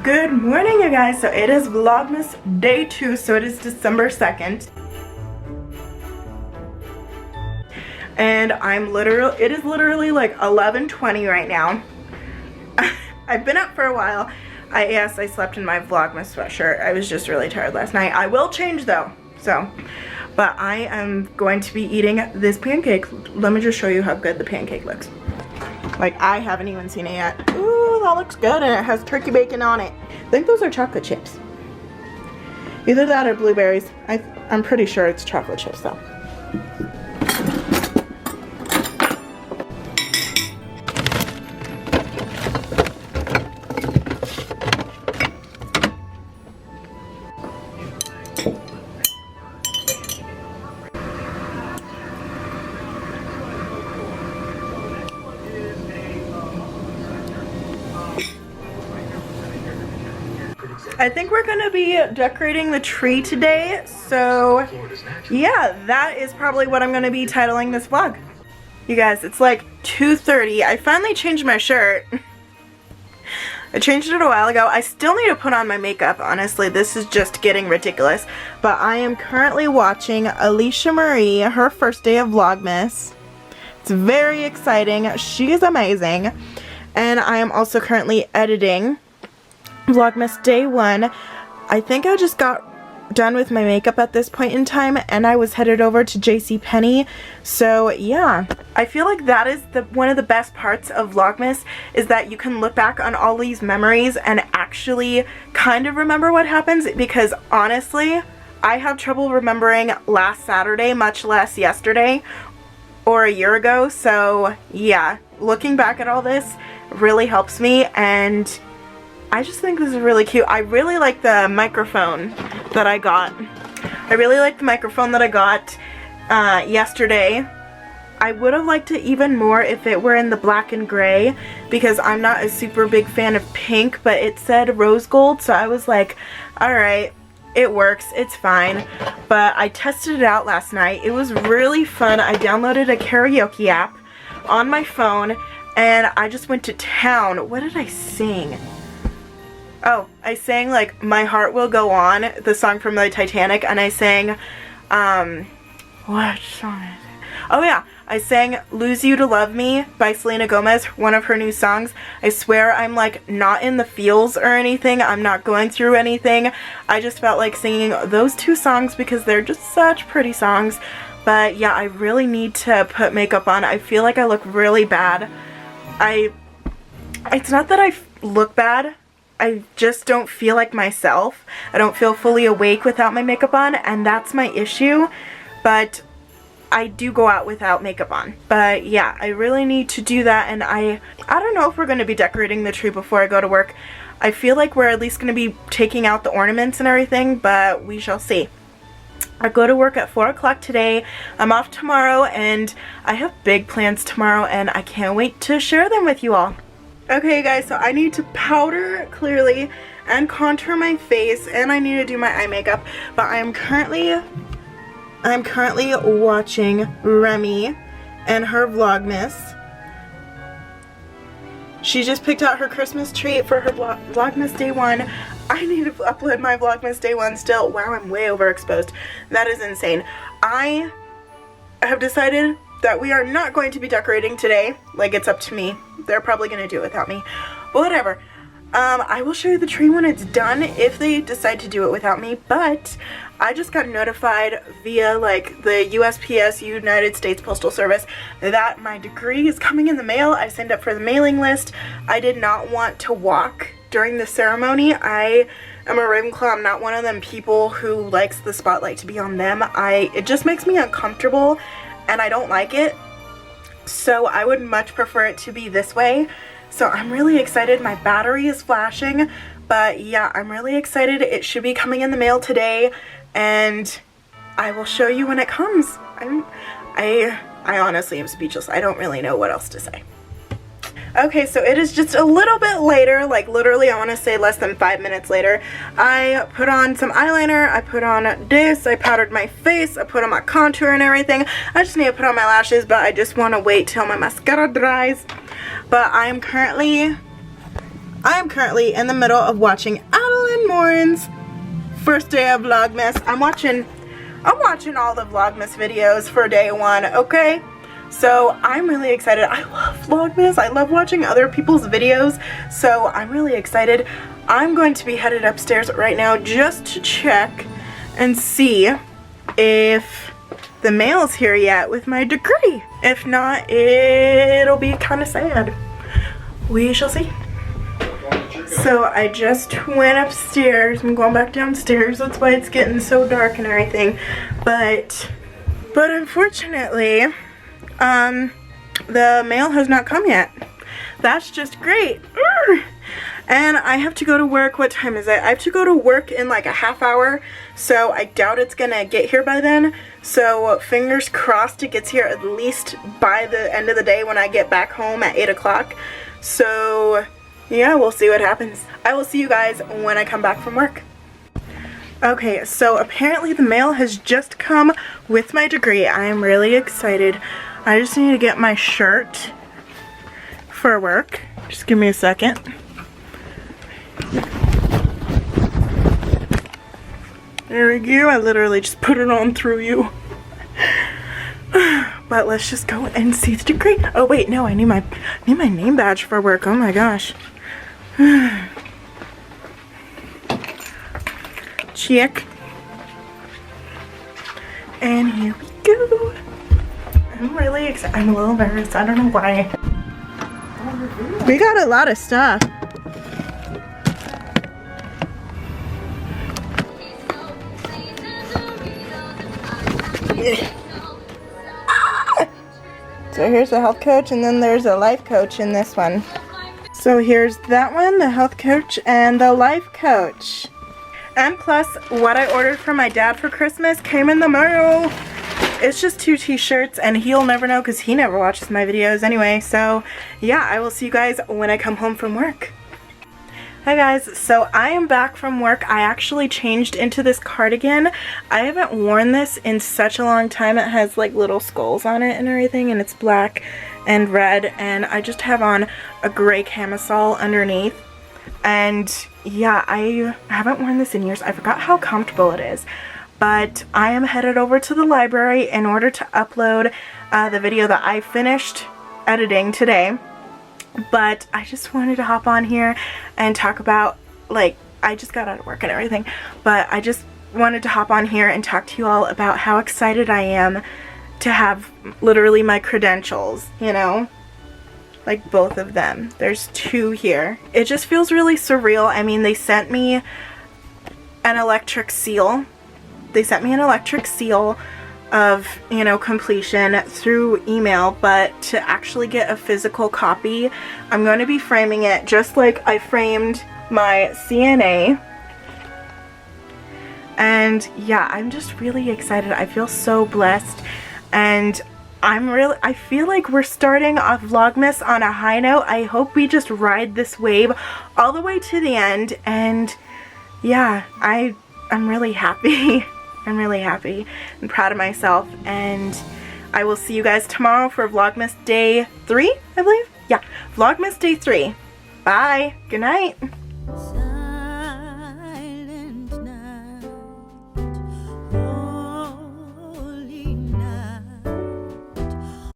Good morning, you guys. So it is Vlogmas day 2, so it is December 2nd. And it is literally like 11:20 right now. I've been up for a while. Yes, I slept in my Vlogmas sweatshirt. I was just really tired last night. I will change though, but I am going to be eating this pancake. Let me just show you how good the pancake looks. Like, I haven't even seen it yet. Ooh, that looks good, and it has turkey bacon on it. I think those are chocolate chips. Either that or blueberries. I'm pretty sure it's chocolate chips though. I think we're gonna be decorating the tree today, so yeah, that is probably what I'm gonna be titling this vlog. You guys, it's like 2:30. I finally changed my shirt. I changed it a while ago. I still need to put on my makeup. Honestly, this is just getting ridiculous. But I am currently watching Alicia Marie, her first day of Vlogmas. It's very exciting. She is amazing. And I am also currently editing Vlogmas day 1. I think I just got done with my makeup at this point in time, and I was headed over to JCPenney. So yeah, I feel like that is one of the best parts of Vlogmas, is that you can look back on all these memories and actually kind of remember what happens, because honestly, I have trouble remembering last Saturday, much less yesterday or a year ago. So yeah, looking back at all this really helps me, and I just think this is really cute. I really like the microphone that I got. Yesterday. I would have liked it even more if it were in the black and gray, because I'm not a super big fan of pink, but it said rose gold, so I was like, alright, it works, it's fine. But I tested it out last night. It was really fun. I downloaded a karaoke app on my phone, and I just went to town. What did I sing? Oh, I sang like My Heart Will Go On, the song from the Titanic, and I sang, what song is it? Oh yeah, I sang Lose You to Love Me by Selena Gomez, one of her new songs. I swear I'm like not in the feels or anything. I'm not going through anything. I just felt like singing those two songs because they're just such pretty songs. But yeah, I really need to put makeup on. I feel like I look really bad. It's not that I look bad. I just don't feel like myself. I don't feel fully awake without my makeup on, and that's my issue. But I do go out without makeup on. But yeah, I really need to do that, and I don't know if we're going to be decorating the tree before I go to work. I feel like we're at least going to be taking out the ornaments and everything, but we shall see. I go to work at 4 o'clock today. I'm off tomorrow, and I have big plans tomorrow, and I can't wait to share them with you all. Okay guys, so I need to powder clearly and contour my face, and I need to do my eye makeup, but I'm currently watching Remy and her Vlogmas. She just picked out her Christmas tree for her Vlogmas day 1. I need to upload my Vlogmas day 1 still. Wow, I'm way overexposed. That is insane. I have decided that we are not going to be decorating today. Like, it's up to me. They're probably going to do it without me. But whatever. I will show you the tree when it's done if they decide to do it without me. But I just got notified via like the USPS, United States Postal Service, that my degree is coming in the mail. I signed up for the mailing list. I did not want to walk during the ceremony. I am a Ravenclaw. I'm not one of them people who likes the spotlight to be on them. It just makes me uncomfortable, and I don't like it. So I would much prefer it to be this way. So I'm really excited. My battery is flashing, but yeah, I'm really excited. It should be coming in the mail today, and I will show you when it comes. I honestly am speechless. I don't really know what else to say. Okay, so it is just a little bit later, like literally I want to say less than 5 minutes later. I put on some eyeliner, I put on this, I powdered my face, I put on my contour and everything. I just need to put on my lashes, but I just want to wait till my mascara dries. But I'm currently I am currently in the middle of watching Adeline Morin's first day of Vlogmas. I'm watching all the Vlogmas videos for day one, okay? So I'm really excited. I love Vlogmas. I love watching other people's videos. So I'm really excited. I'm going to be headed upstairs right now just to check and see if the mail's here yet with my degree. If not, it'll be kind of sad. We shall see. So I just went upstairs. I'm going back downstairs. That's why it's getting so dark and everything. But unfortunately, the mail has not come yet. That's just great. And I have to go to work. What time is it? I have to go to work in like a half hour, so I doubt it's gonna get here by then. So fingers crossed it gets here at least by the end of the day when I get back home at 8 o'clock. So yeah, we'll see what happens. I will see you guys when I come back from work. Okay, so apparently the mail has just come with my degree. I am really excited. I just need to get my shirt for work. Just give me a second. There we go. I literally just put it on through you. But let's just go and see the degree. Oh wait, no, I need my name badge for work. Oh my gosh. Check. And here we go. I'm really excited. I'm a little nervous. I don't know why. We got a lot of stuff. So here's the health coach, and then there's a life coach in this one. So here's that one, the health coach and the life coach. And plus, what I ordered from my dad for Christmas came in the mail. It's just 2 t-shirts, and he'll never know because he never watches my videos anyway. So yeah, I will see you guys when I come home from work. Hi guys, so I am back from work. I actually changed into this cardigan. I haven't worn this in such a long time. It has like little skulls on it and everything, and it's black and red, and I just have on a gray camisole underneath. And yeah, I haven't worn this in years. I forgot how comfortable it is. But I am headed over to the library in order to upload the video that I finished editing today. But I just wanted to hop on here and talk about, like, I just got out of work and everything, but I just wanted to hop on here and talk to you all about how excited I am to have literally my credentials, you know, like both of them. There's 2 here. It just feels really surreal. I mean, they sent me an electric seal. They sent me an electric seal of, you know, completion through email, but to actually get a physical copy, I'm going to be framing it just like I framed my CNA. And yeah, I'm just really excited. I feel so blessed, and I feel like we're starting off Vlogmas on a high note. I hope we just ride this wave all the way to the end, and yeah, I'm really happy. I'm really happy and proud of myself, and I will see you guys tomorrow for Vlogmas Day 3, I believe? Yeah, Vlogmas Day 3. Bye. Good night.